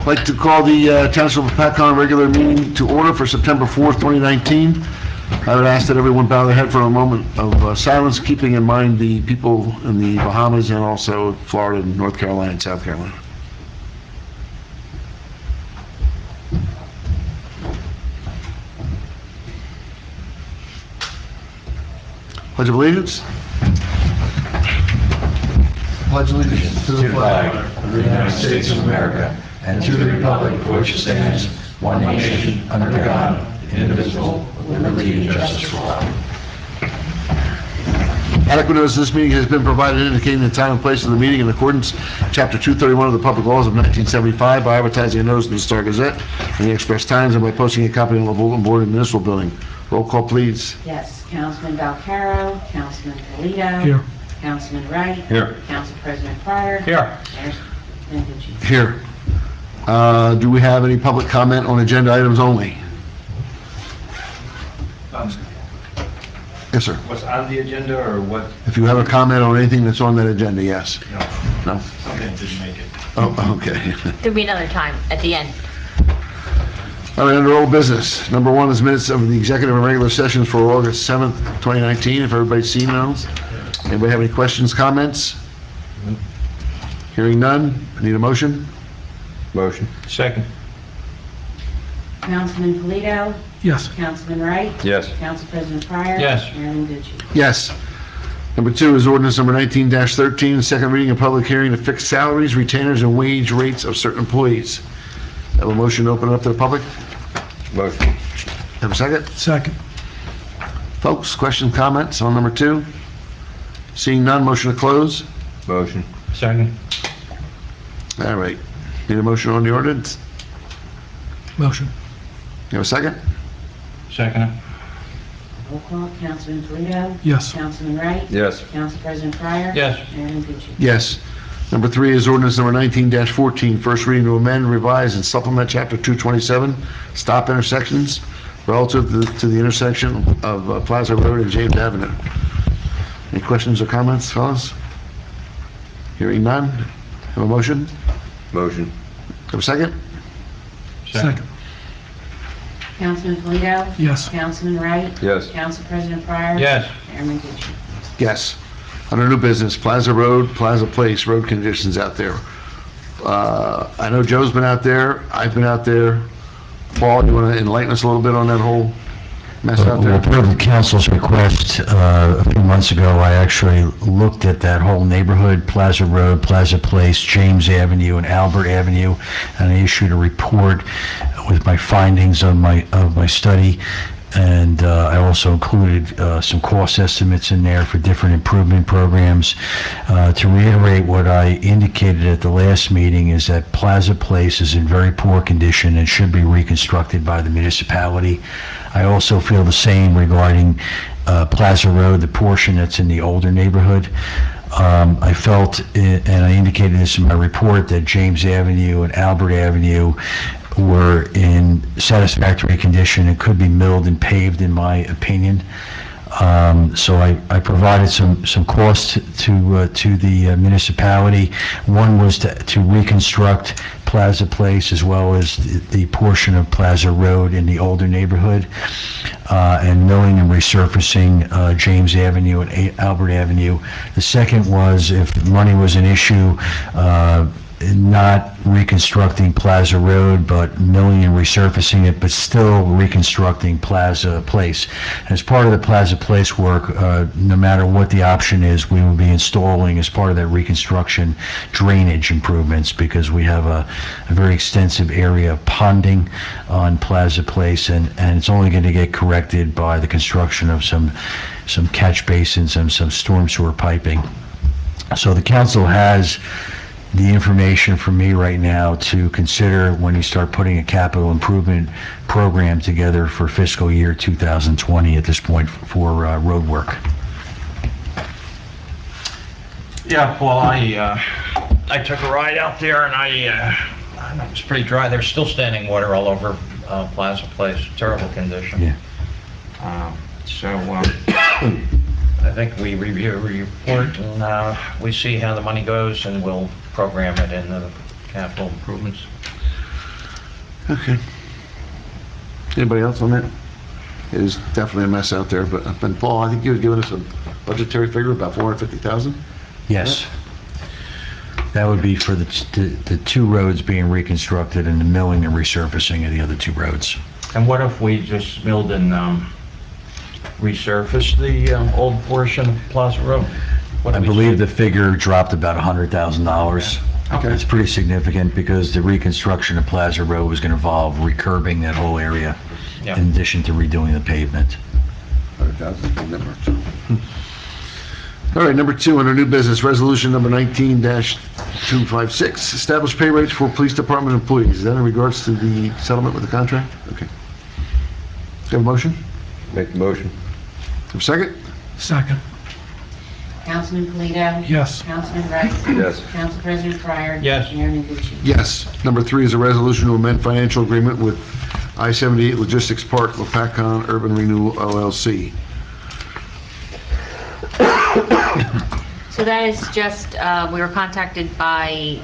I'd like to call the Township of Lopatcong regular meeting to order for September 4th, 2019. I would ask that everyone bow their head for a moment of silence, keeping in mind the people in the Bahamas and also Florida, North Carolina, and South Carolina. Pledge of Allegiance. Pledge allegiance to the flag of the United States of America and to the republic for which it stands, one nation, under God, indivisible, with liberty and justice for all. Adequate notice of this meeting has been provided indicating the time and place of the meeting in accordance with Chapter 231 of the Public Laws of 1975 by advertising a notice in the Star Gazette in the express times and by posting a copy on the bulletin board in the municipal building. Roll call, please. Yes, Councilman Valcaro, Councilman Polito. Here. Councilman Wright. Here. Council President Pryor. Here. Mayor Menducci. Here. Do we have any public comment on agenda items only? Yes, sir. What's on the agenda or what? If you have a comment on anything that's on that agenda, yes. No, No? something didn't make it. Oh, okay. There'll be another time at the end. All right, under old business, number one is minutes of the executive and regular sessions for August 7th, 2019. If everybody's seen those. Anybody have any questions, comments? Hearing none, need a motion? Motion. Second. Councilman Polito. Yes. Councilman Wright. Yes. Council President Pryor. Yes. Mayor Menducci. Yes. Number two is ordinance number 19-13, second reading and public hearing to fix salaries, retainers, and wage rates of certain employees. Have a motion to open it up to the public? Motion. Have a second? Second. Folks, questions, comments on number two? Seeing none, motion to close? Motion. Second. All right. Need a motion on the ordinance? Motion. You have a second? Second. Roll call, Councilman Polito. Yes. Councilman Wright. Yes. Council President Pryor. Yes. Mayor Menducci. Yes. Number three is ordinance number 19-14, first reading to amend, revise, and supplement Chapter 227, stop intersections relative to the intersection of Plaza Road and James Avenue. Any questions or comments, fellas? Hearing none. Have a motion? Motion. Have a second? Second. Councilman Polito. Yes. Councilman Wright. Yes. Council President Pryor. Yes. Mayor Menducci. Yes. Under new business, Plaza Road, Plaza Place, road conditions out there. I know Joe's been out there, I've been out there. Paul, you want to enlighten us a little bit on that whole mess out there? Per the council's request, a few months ago, I actually looked at that whole neighborhood, Plaza Road, Plaza Place, James Avenue, and Albert Avenue, and I issued a report with my findings of my study. And I also included some cost estimates in there for different improvement programs. To reiterate what I indicated at the last meeting is that Plaza Place is in very poor condition and should be reconstructed by the municipality. I also feel the same regarding Plaza Road, the portion that's in the older neighborhood. I felt, and I indicated this in my report, that James Avenue and Albert Avenue were in satisfactory condition and could be milled and paved, in my opinion. So I provided some costs to the municipality. One was to reconstruct Plaza Place as well as the portion of Plaza Road in the older neighborhood, and milling and resurfacing James Avenue and Albert Avenue. The second was, if money was an issue, not reconstructing Plaza Road, but milling and resurfacing it, but still reconstructing Plaza Place. As part of the Plaza Place work, no matter what the option is, we will be installing, as part of that reconstruction, drainage improvements, because we have a very extensive area of ponding on Plaza Place, and it's only going to get corrected by the construction of some catch basins and some storm sewer piping. So the council has the information for me right now to consider when you start putting a capital improvement program together for fiscal year 2020 at this point for road work. Yeah, well, I took a ride out there and it was pretty dry. There's still standing water all over Plaza Place. Terrible condition. Yeah. I think we review a report and we see how the money goes and we'll program it in the capital improvements. Okay. Anybody else on that? It is definitely a mess out there, but Paul, I think you had given us a budgetary figure, about 450,000? Yes. That would be for the two roads being reconstructed and the milling and resurfacing of the other two roads. And what if we just milled and resurfaced the old portion of Plaza Road? What I do we believe do? the figure dropped about $100,000. Okay. It's pretty significant because the reconstruction of Plaza Road was going to involve recurbing that whole area Yeah. in addition to redoing the pavement. 100,000, good number. All right, number 2, under new business, resolution number 19-256, establish pay rates for police department employees. Is that in regards to the settlement with the contract? Okay. Do you have a motion? Make the motion. Have a second? Second. Councilman Polito? Yes. Councilman Wright? Yes. Council President Pryor? Yes. Mayor Nucci? Yes. Number 3 is a resolution to amend financial agreement with I-78 Logistics Park, Lopatcong Urban Renewal LLC. So that is just, we were contacted by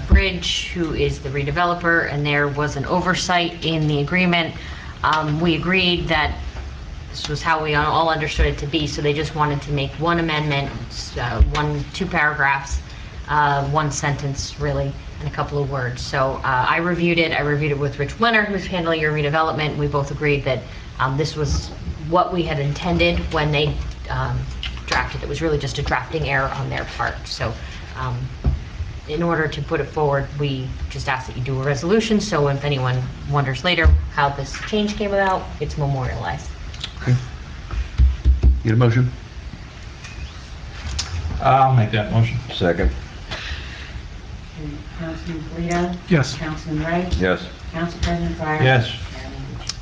Bridge, who is the redeveloper, and there was an oversight in the agreement. We agreed that this was how we all understood it to be, so they just wanted to make one amendment, two paragraphs, one sentence really, and a couple of words. So I reviewed it with Rich Winter, who's handling your redevelopment. We both agreed that this was what we had intended when they drafted. It was really just a drafting error on their part. So in order to put it forward, we just ask that you do a resolution, so if anyone wonders later how this change came about, it's memorialized. Okay. Need a motion? I'll make that motion. Second. Councilman Polito? Yes. Councilman Wright? Yes. Council President Pryor? Yes.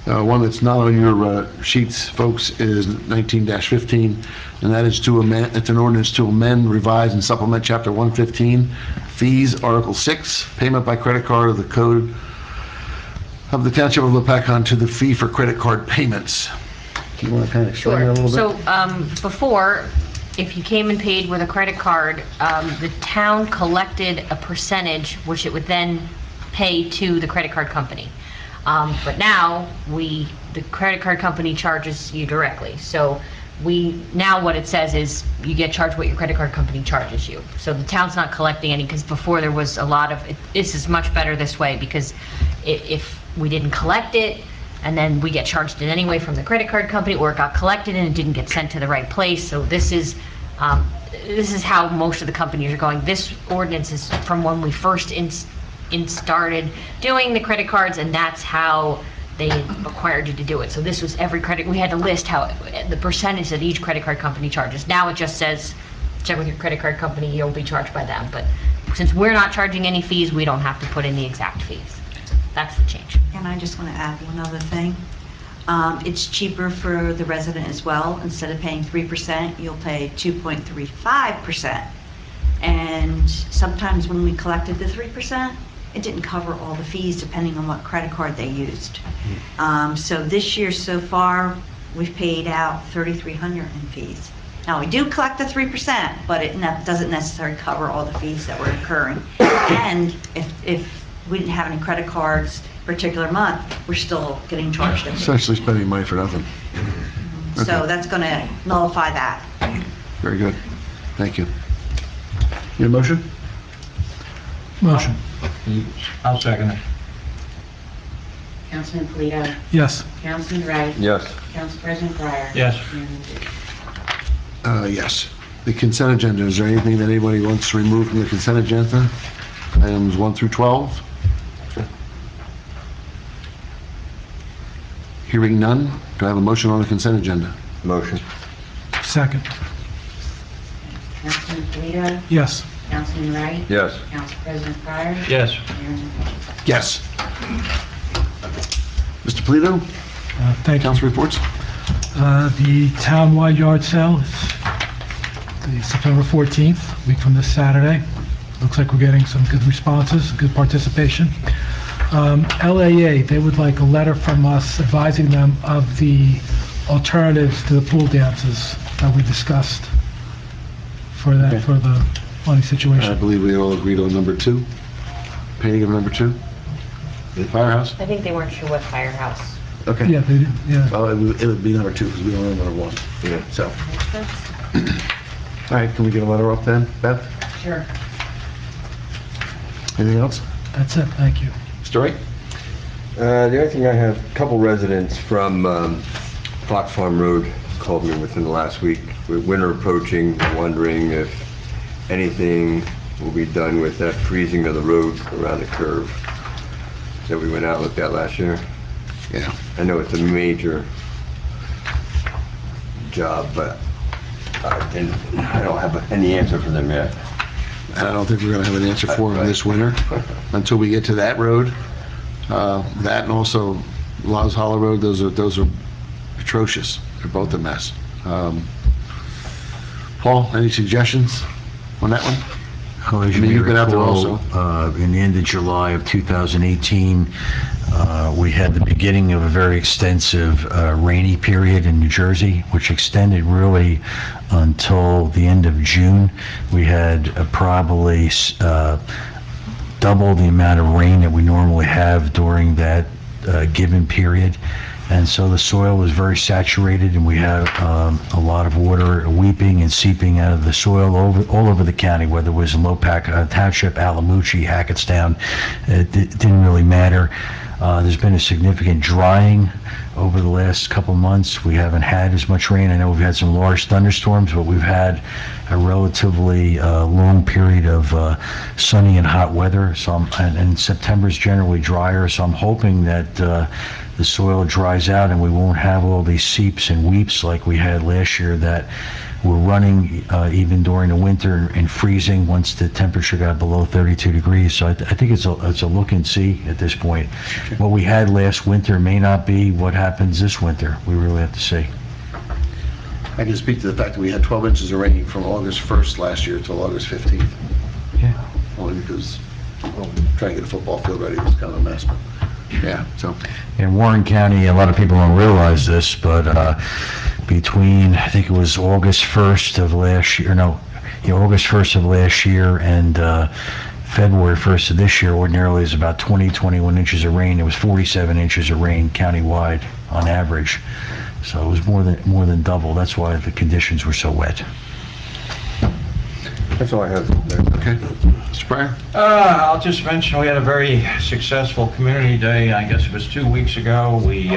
Mayor Nucci? One that's not on your sheets, folks, is 19-15, and that is to amend, it's an ordinance to amend, revise, and supplement Chapter 115, Fees, Article 6, Payment by Credit Card of the Code of the Township of Lopatcong to the fee for credit card payments. Do you want to kind of explain that a little bit? So, before, if you came and paid with a credit card, the town collected a percentage, which it would then pay to the credit card company. But now, the credit card company charges you directly. So now what it says is you get charged what your credit card company charges you. So the town's not collecting any, because before there was a lot of, this is much better this way, because if we didn't collect it, and then we get charged it anyway from the credit card company, or it got collected and it didn't get sent to the right place. So this is how most of the companies are going. This ordinance is from when we first started doing the credit cards, and that's how they required you to do it. So this was every credit, we had to list how, the percentage that each credit card company charges. Now it just says, check with your credit card company, you'll be charged by them. But since we're not charging any fees, we don't have to put in the exact fees. That's the change. And I just want to add one other thing. It's cheaper for the resident as well. Instead of paying 3%, you'll pay 2.35%. And sometimes when we collected the 3%, it didn't cover all the fees depending on what credit card they used. So this year so far, we've paid out $3,300 in fees. Now, we do collect the 3%, but it doesn't necessarily cover all the fees that we're incurring. And if we didn't have any credit cards particular month, we're still getting charged a fee. Essentially spending money for nothing. So that's going to nullify that. Very good. Thank you. Need a motion? Motion. I'll second it. Councilman Polito? Yes. Councilman Wright? Yes. Council President Pryor? Yes. Mayor Nucci? Yes. The consent agenda, is there anything that anybody wants to remove from the consent agenda? Items 1 through 12? Hearing none, do I have a motion on the consent agenda? Motion. Second. Councilman Polito? Yes. Councilman Wright? Yes. Council President Pryor? Yes. Mayor Nucci? Yes. Mr. Polito, Thank you. council reports? The townwide yard sale is the September 14th, week from this Saturday. Looks like we're getting some good responses, good participation. LAA, they would like a letter from us advising them of the alternatives to the pool dances that we discussed for that, Okay. for the money I situation. believe we all agreed on number 2, painting of number 2. The firehouse? I think they weren't sure what firehouse. Okay. Yeah, they did, yeah. Well, it would be number 2 because we don't own number 1. Yeah. So, all right, can we get a letter off then, Beth? Sure. Anything else? That's it, thank you. Story? The only thing I have, a couple residents from Fox Farm Road called me within the last week. With winter approaching, wondering if anything will be done with that freezing of the road around the curve that we went out and looked at last year. Yeah. I know it's a major job, but I don't have any answer for them yet. I don't think we're gonna have an answer for them this winter until we get to that road. That and also Laws Hollow Road, those are atrocious. They're both a mess. Paul, any suggestions on that one? Well, as I mean, you you've been out there recall, in the end of July of 2018, we had the beginning of a very extensive rainy period in New Jersey, which extended really until the end of June. We had probably double the amount of rain that we normally have during that given period. And so the soil was very saturated, and we had a lot of water weeping and seeping out of the soil all over the county, whether it was in Township, Alamucci, Hackettstown. It didn't really matter. There's been a significant drying over the last couple months. We haven't had as much rain. I know we've had some large thunderstorms, but we've had a relatively long period of sunny and hot weather. And September's generally drier, so I'm hoping that the soil dries out and we won't have all these seeps and weeps like we had last year that were running even during the winter and freezing once the temperature got below 32 degrees. So I think it's a look and see at this point. What we had last winter may not be what happens this winter. We really have to see. I can speak to the fact that we had 12 inches of rain from August 1st last year till August 15th. Yeah. Only because, well, trying to get a football field ready was kind of a mess, but, yeah, so. In Warren County, a lot of people don't realize this, but between, I think it was August 1st of last year, August 1st of last year and February 1st of this year, ordinarily is about 21 inches of rain. It was 47 inches of rain countywide on average. So it was more than double. That's why the conditions were so wet. That's all I have. Okay. Mr. Pryor? I'll just mention we had a very successful community day. I guess it was 2 weeks ago. We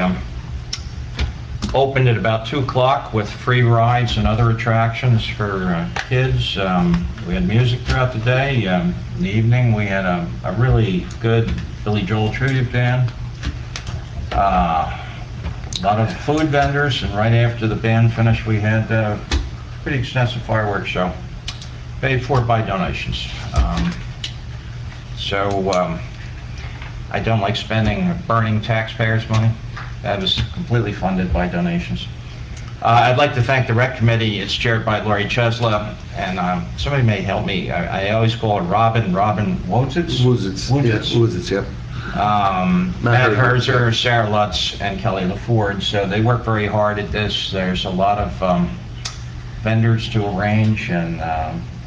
opened at about 2 o'clock with free rides and other attractions for kids. We had music throughout the day. In the evening, we had a really good Billy Joel tribute band. A lot of food vendors, and right after the band finished, we had a pretty extensive fireworks show, paid for by donations. I don't like burning taxpayers' money. That was completely funded by donations. I'd like to thank the rec committee. It's chaired by Lori Chesla, and somebody may help me. I always call her Robin Wozitz? Wozitz, yep. Matt Herzer, Sarah Lutz, and Kelly LaFord. So they work very hard at this. There's a lot of vendors to arrange, and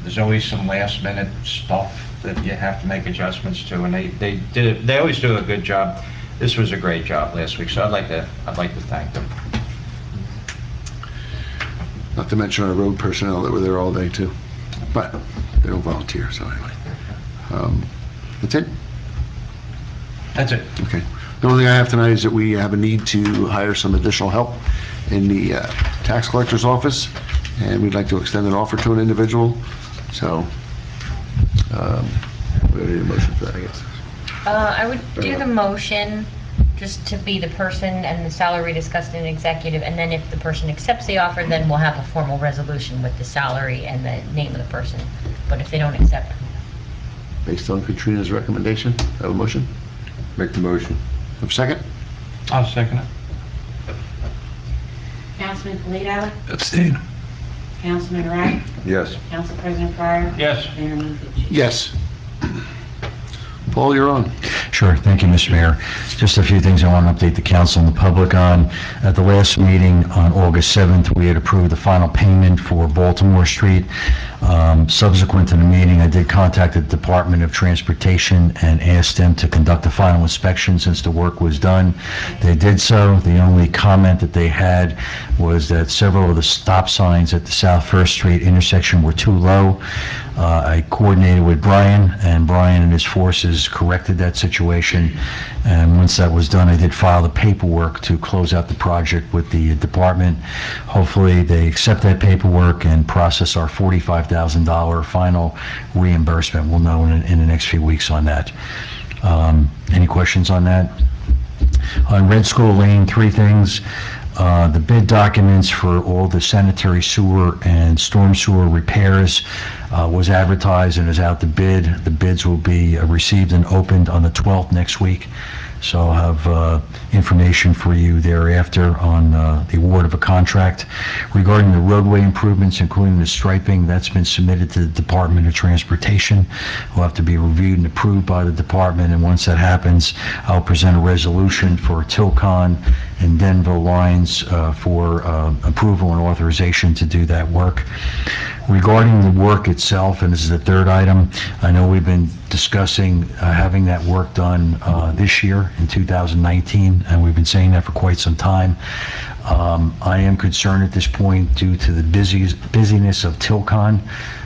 there's always some last minute stuff that you have to make adjustments to, and they always do a good job. This was a great job last week, so I'd like to thank them. Not to mention our road personnel that were there all day too, but they don't volunteer, so anyway. That's it? That's it. Okay. The only thing I have tonight is that we have a need to hire some additional help in the tax collector's office, and we'd like to extend an offer to an individual. So, we need a motion for that, I guess. I would do the motion just to be the person and the salary discussed in executive, and then if the person accepts the offer, then we'll have a formal resolution with the salary and the name of the person. But if they don't accept, Based on Katrina's recommendation, have a motion? Make the motion. Have a second? I'll second it. Councilman Polito? Abstain. Councilman Wright? Yes. Council President Pryor? Yes. Mayor Mukich? Yes. Paul, you're on. Sure. Thank you, Mr. Mayor. Just a few things I want to update the council and the public on. At the last meeting on August 7th, we had approved the final payment for Baltimore Street. Subsequent to the meeting, I did contact the Department of Transportation and asked them to conduct a final inspection since the work was done. They did so. The only comment that they had was that several of the stop signs at the South First Street intersection were too low. I coordinated with Brian, and Brian and his forces corrected that situation. And once that was done, I did file the paperwork to close out the project with the department. Hopefully, they accept that paperwork and process our $45,000 final reimbursement. We'll know in the next few weeks on that. Any questions on that? On Red School Lane, three things. The bid documents for all the sanitary sewer and storm sewer repairs was advertised and is out to bid. The bids will be received and opened on the 12th next week. So I'll have information for you thereafter on the award of a contract. Regarding the roadway improvements, including the striping, that's been submitted to the Department of Transportation. Will have to be reviewed and approved by the department, and once that happens, I'll present a resolution for Tilcon and Denville lines for approval and authorization to do that work. Regarding the work itself, and this is the third item, I know we've been discussing having that work done this year in 2019, and we've been saying that for quite some time. I am concerned at this point due to the busyness of Tilcon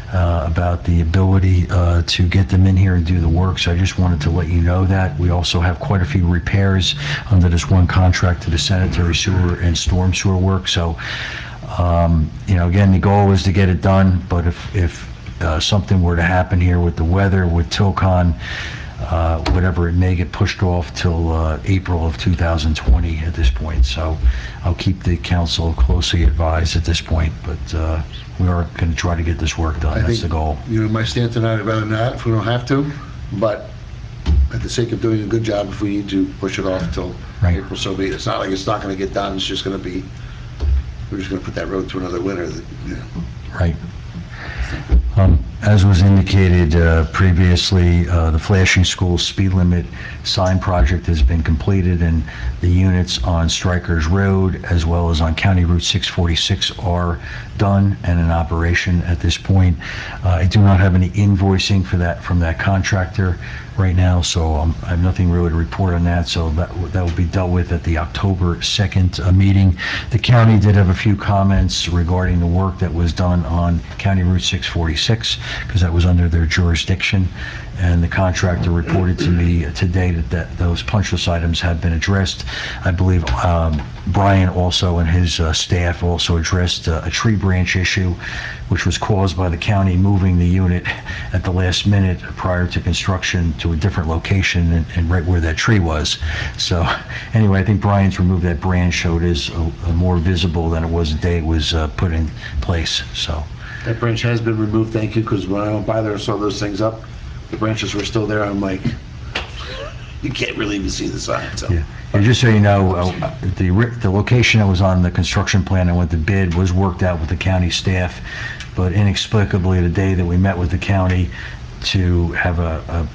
about the ability to get them in here and do the work, so I just wanted to let you know that. We also have quite a few repairs under this one contract to the sanitary sewer and storm sewer work, so again, the goal is to get it done, but if something were to happen here with the weather, with Tilcon, whatever, it may get pushed off till April of 2020 at this point. So I'll keep the council closely advised at this point, but we are going to try to get this work done. That's the goal. My stance tonight, I'd rather not if we don't have to, but at the sake of doing a good job, if we need to push it off till April, so be it. It's not like it's not going to get done, it's just going to be, we're just going to put that road through another winter. Right. As was indicated previously, the flashing school speed limit sign project has been completed, and the units on Strikers Road as well as on County Route 646 are done and in operation at this point. I do not have any invoicing for that from that contractor right now, so I have nothing really to report on that, so that will be dealt with at the October 2nd meeting. The county did have a few comments regarding the work that was done on County Route 646, because that was under their jurisdiction, and the contractor reported to me today that those punch list items have been addressed. I believe Brian also and his staff also addressed a tree branch issue, which was caused by the county moving the unit at the last minute prior to construction to a different location and right where that tree was. So anyway, I think Brian's removed that branch, so it is more visible than it was the day it was put in place. So That branch has been removed, thank you, because when I went by there and saw those things up, the branches were still there. I'm like, you can't really even see the sign, so. yeah. And just so you know, the location that was on the construction plan and went to bid was worked out with the county staff, but inexplicably, the day that we met with the county to have a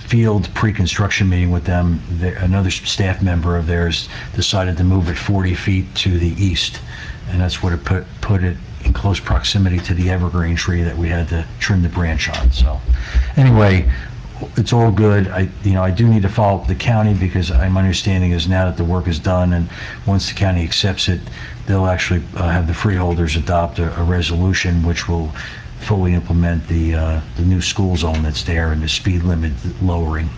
field pre-construction meeting with them, another staff member of theirs decided to move it 40 feet to the east, and that's what it put it in close proximity to the evergreen tree that we had to trim the branch on. So anyway, it's all good. I do need to follow up the county, because my understanding is now that the work is done, and once the county accepts it, they'll actually have the freeholders adopt a resolution which will fully implement the new school zone that's there and the speed limit lowering.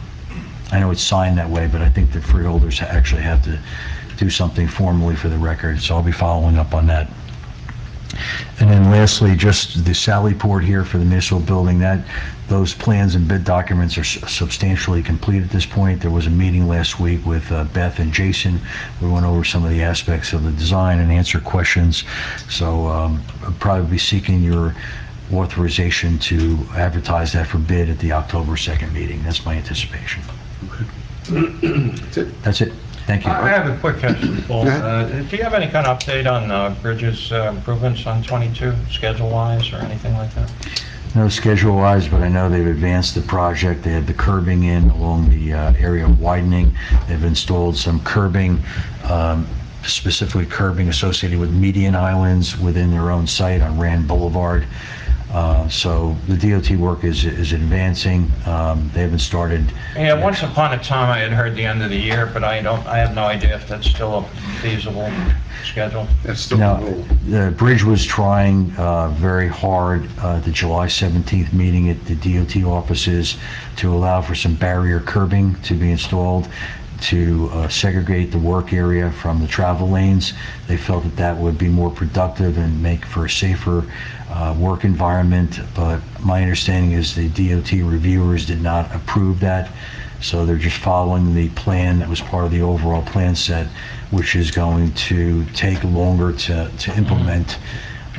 I know it's signed that way, but I think the freeholders actually have to do something formally for the record, so I'll be following up on that. And then lastly, just the Sally Port here for the municipal building, those plans and bid documents are substantially complete at this point. There was a meeting last week with Beth and Jason. We went over some of the aspects of the design and answered questions. So I'll probably be seeking your authorization to advertise that for bid at the October 2nd meeting. That's my anticipation. That's it. That's it. Thank you. I have a quick question, Paul. Go ahead. Do you have any kind of update on bridges improvements on 22, schedule-wise or anything like that? No schedule-wise, but I know they've advanced the project. They have the curbing in along the area of widening. They've installed some curbing, specifically curbing associated with median islands within their own site on Rand Boulevard. So the DOT work is advancing. They haven't started. Yeah, once upon a time, I had heard the end of the year, but I have no idea if that's still a feasible schedule. That's still No, the rule. the bridge was trying very hard the July 17th meeting at the DOT offices to allow for some barrier curbing to be installed to segregate the work area from the travel lanes. They felt that that would be more productive and make for a safer work environment, but my understanding is the DOT reviewers did not approve that, so they're just following the plan that was part of the overall plan set, which is going to take longer to implement.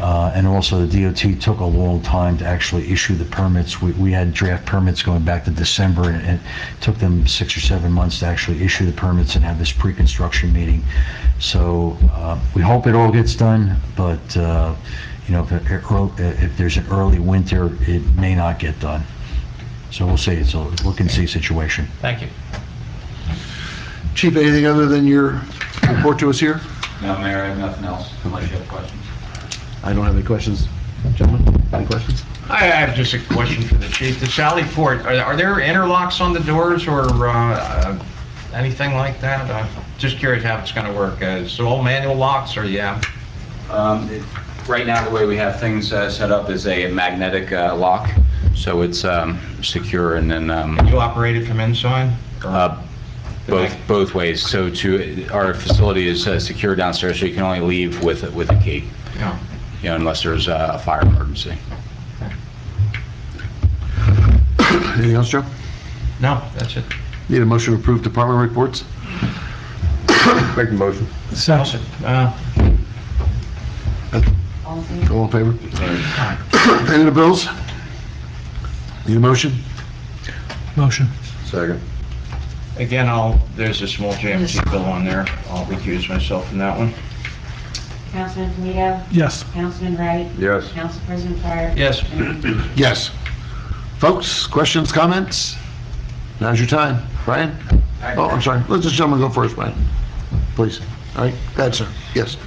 And also the DOT took a long time to actually issue the permits. We had draft permits going back to December, and it took them 6 or 7 months to actually issue the permits and have this pre-construction meeting. So we hope it all gets done, but you know, if there's an early winter, it may not get done. So we'll see. It's a look and see situation. Thank you. Chief, anything other than your report to us here? No, Mayor, I have nothing else, unless you have questions. I don't have any questions. Gentlemen, any questions? I have just a question for the chief. The Sally Port, are there interlocks on the doors or anything like that? Just curious how it's going to work. Is it all manual locks or yeah? Right now, the way we have things set up is a magnetic lock, so it's secure, and then You operate it from inside? Or- both ways. So our facility is secure downstairs, so you can only leave with a key, Yeah. you know, unless there's a fire emergency. Anything else, Joe? No, that's it. Need a motion to approve department reports? Make the motion. Second. All in favor? All in favor? Paying the bills? Need a motion? Motion. Second. Again, there's a small JMT bill on there. I'll recuse myself from that one. Councilman Toledo? Yes. Councilman Wright? Yes. Council President Carr? Yes. Yes. Folks, questions, comments? Now's your time. Brian? Oh, I'm sorry. Let this gentleman go first, Brian. Please. All right, go ahead, sir. Yes.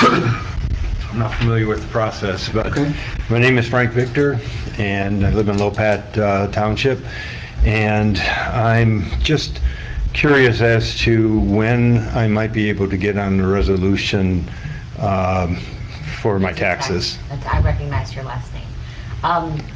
I'm not familiar with the process, but my name is Frank Victor, and I live in Lopat Township, and I'm just curious as to when I might be able to get on the resolution for my taxes. I recognize your last name.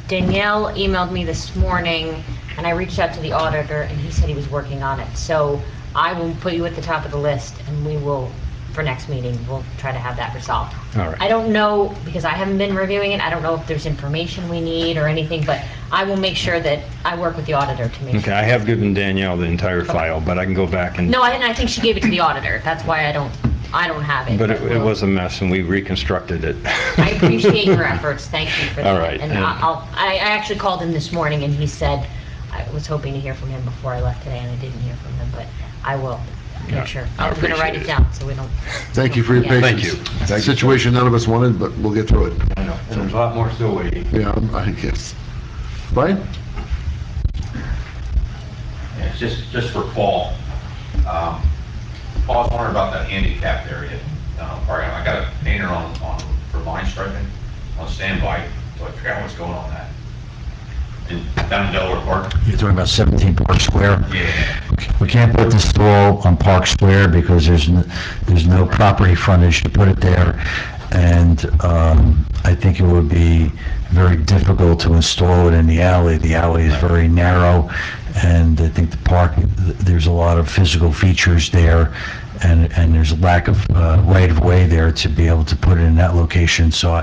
Danielle emailed me this morning, and I reached out to the auditor, and he said he was working on it. So I will put you at the top of the list, and we will, for next meeting, we'll try to have that resolved. All right. I don't know, because I haven't been reviewing it, I don't know if there's information we need or anything, but I will make sure that I work with the auditor to make Okay, sure. I have given Danielle the entire file, but I can go back and... No, I think she gave it to the auditor. That's why I don't have it. But it was a mess, and we reconstructed it. I appreciate your efforts. Thank you for that. All right. And I actually called him this morning, and he said, I was hoping to hear from him before I left today, and I didn't hear from him, but I will Yeah, make sure. I I'm going to write it appreciate down so we don't. Thank you for your Yeah. patience. Thank you. Situation none of us wanted, but we'll get through it. I know, and there's a lot more still waiting. Yeah, I guess. Brian? Yeah, just for Paul. Paul, I was wondering about that handicapped area. I got a painter on for line striping on standby, so I forgot what's going on that. Down in Delaware Park? You're talking about 17 Park Square? Yeah. We can't put this stall on Park Square because there's no property frontage to put it there. And I think it would be very difficult to install it in the alley. The alley is very narrow, and I think the park, there's a lot of physical features there, and there's a lack of right-of-way there to be able to put it in that location. So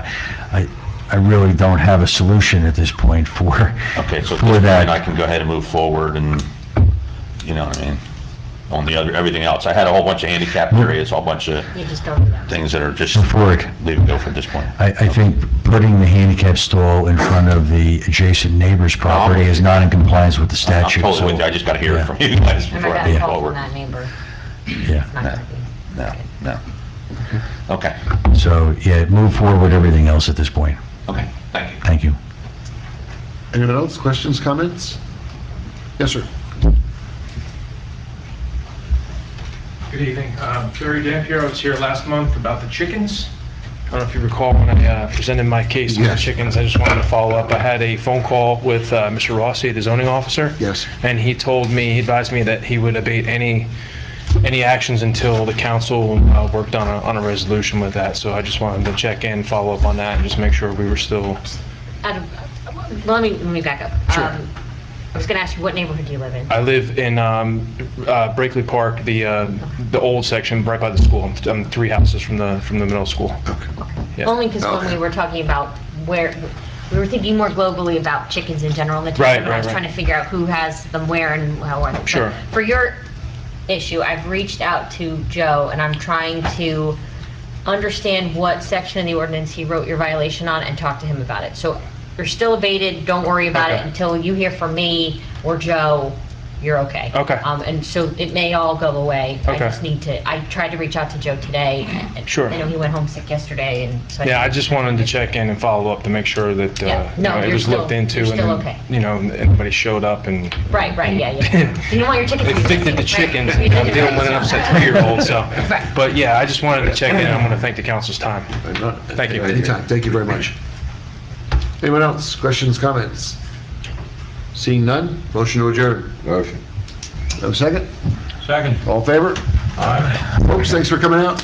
I really don't have a solution at this point for Okay, so at for this point, that. I can go ahead and move forward and, you know what I mean, on everything else. I had a whole bunch of handicapped areas, a whole bunch of You just don't do that. things that are just, Move forward. leave it go for this point. I think putting the handicap stall in front of the adjacent neighbor's property is not in compliance with the I'm statute. totally so- with you. I just got to hear Yeah. it from you guys And I before I got a move call from forward. that neighbor. Yeah. It's not going to be. No. Okay, So, yeah, move forward with everything else at this point. okay. Thank you. Thank you. Anyone else? Questions, comments? Yes, sir. Good evening. Barry Dampier, I was here last month about the chickens. I don't know if you recall when I presented my case on the Yes. chickens. I just wanted to follow up. I had a phone call with Mr. Rossi, the zoning officer. Yes. And he advised me that he would abate any actions until the council worked on a resolution with that. So I just wanted to check in, follow up on that, and just make sure we were still... Let me back up. Sure. I was gonna ask you, what neighborhood do you live in? I live in Brakely Park, the old section right by the school. I'm 3 houses from the middle school. Yeah. Only because when Okay. we were talking about where, we were thinking more globally about chickens in general in the town. Right, and I was right. trying to figure out who has them where and how. But Sure. For your issue, I've reached out to Joe, and I'm trying to understand what section of the ordinance he wrote your violation on and talk to him about it. So you're still abated, don't worry about it Okay. until you hear from me or Joe, you're okay. Okay. And so it may all go away. I Okay. just need to, I tried to reach out to Joe today. Sure. I know he went home sick yesterday, and so. Yeah, I just wanted to check in and follow up to make sure that Yeah. No, it you're was still- looked into you're and still then, okay. anybody showed up and Right, yeah. You don't want your chickens to be evicted the sick, right? chickens. I'm dealing with an upset 3-year-old, so. Right. But yeah, I just wanted to check in. I'm going to thank the council's time. Thank you. Anytime. Thank you very much. Anyone else? Questions, comments? Seeing none, motion to adjourn. Motion. Have a second? Second. All in favor? Folks, thanks for coming out.